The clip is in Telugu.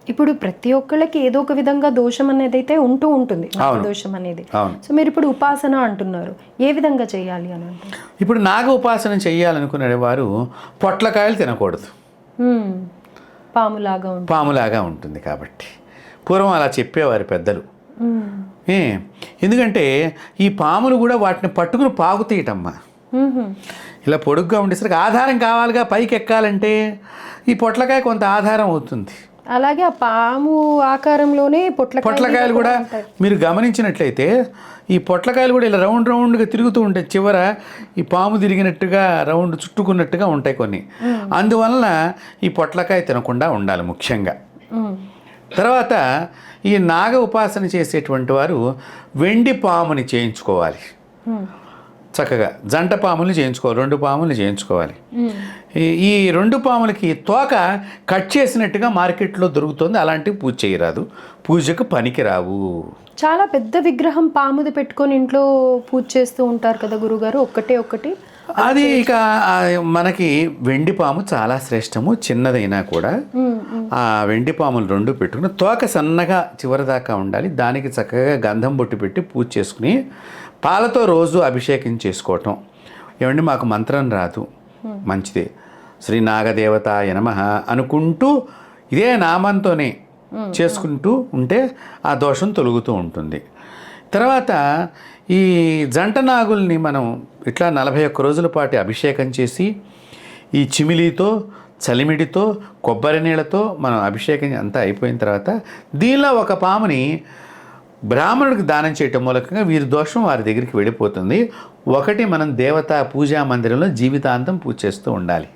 ఇప్పుడు ప్రతి ఒక్కళ్ళకి ఏదో ఒక విధంగా దోషం అనేది అయితే ఉంటూ ఉంటుంది, దోషం అనేది. సో మీరు ఇప్పుడు ఉపాసన అంటున్నారు, ఏ విధంగా చేయాలి అని అంటారు? ఇప్పుడు నాగ ఉపాసన చేయాలనుకునే వారు పొట్లకాయలు తినకూడదు, పాములాగా ఉంటుంది కాబట్టి. పూర్వం అలా చెప్పేవారు పెద్దలు. ఎందుకంటే ఈ పాములు కూడా వాటిని పట్టుకుని పాకుతీయటమ్మా. ఇలా పొడుగ్గా ఉండేసరికి ఆధారం కావాలిగా, పైకి ఎక్కాలంటే ఈ పొట్లకాయ కొంత ఆధారం అవుతుంది. అలాగే ఆ పాము ఆకారంలోనే పొట్లకాయలు కూడా మీరు గమనించినట్లయితే ఈ పొట్లకాయలు కూడా ఇలా రౌండ్గా తిరుగుతూ ఉంటాయి, చివర ఈ పాము తిరిగినట్టుగా రౌండ్ చుట్టుకున్నట్టుగా ఉంటాయి కొన్ని. అందువలన ఈ పొట్లకాయ తినకుండా ఉండాలి ముఖ్యంగా. తర్వాత ఈ నాగ ఉపాసన చేసేటువంటి వారు వెండి పాముని చేయించుకోవాలి, చక్కగా జంట పాములు చేయించుకోవాలి, 2 పాములు చేయించుకోవాలి. ఈ 2 పాములకి తోక కట్ చేసినట్టుగా మార్కెట్లో దొరుకుతుంది, అలాంటివి పూజ చేయరాదు, పూజకు పనికిరావు. చాలా పెద్ద విగ్రహం పాముది పెట్టుకొని ఇంట్లో పూజ చేస్తూ ఉంటారు కదా గురుగారు, ఒకటి అది ఇక మనకి వెండి పాము చాలా శ్రేష్టము, చిన్నదైనా కూడా ఆ వెండి పాములు 2 పెట్టుకుని తోక సన్నగా చివరి దాకా ఉండాలి, దానికి చక్కగా గంధం బొట్టు పెట్టి పూజ చేసుకుని పాలతో రోజు అభిషేకం చేసుకోవటం. ఏమండి మాకు మంత్రం రాదు, మంచిదే, శ్రీ నాగదేవతాయ నమః అనుకుంటూ ఇదే నామంతోనే చేసుకుంటూ ఉంటే ఆ దోషం తొలుగుతూ ఉంటుంది. తర్వాత ఈ జంట నాగుల్ని మనం ఇట్లా 41 రోజుల పాటు అభిషేకం చేసి ఈ చిమిలితో, చలిమిడితో, కొబ్బరి నీళ్ళతో మనం అభిషేకం అంతా అయిపోయిన తర్వాత దీనిలో ఒక పాముని బ్రాహ్మణుడికి దానం చేయటం మూలకంగా వీరి దోషం వారి దగ్గరికి వెళ్ళిపోతుంది. ఒకటి మనం దేవతా పూజా మందిరంలో జీవితాంతం పూజ చేస్తూ ఉండాలి.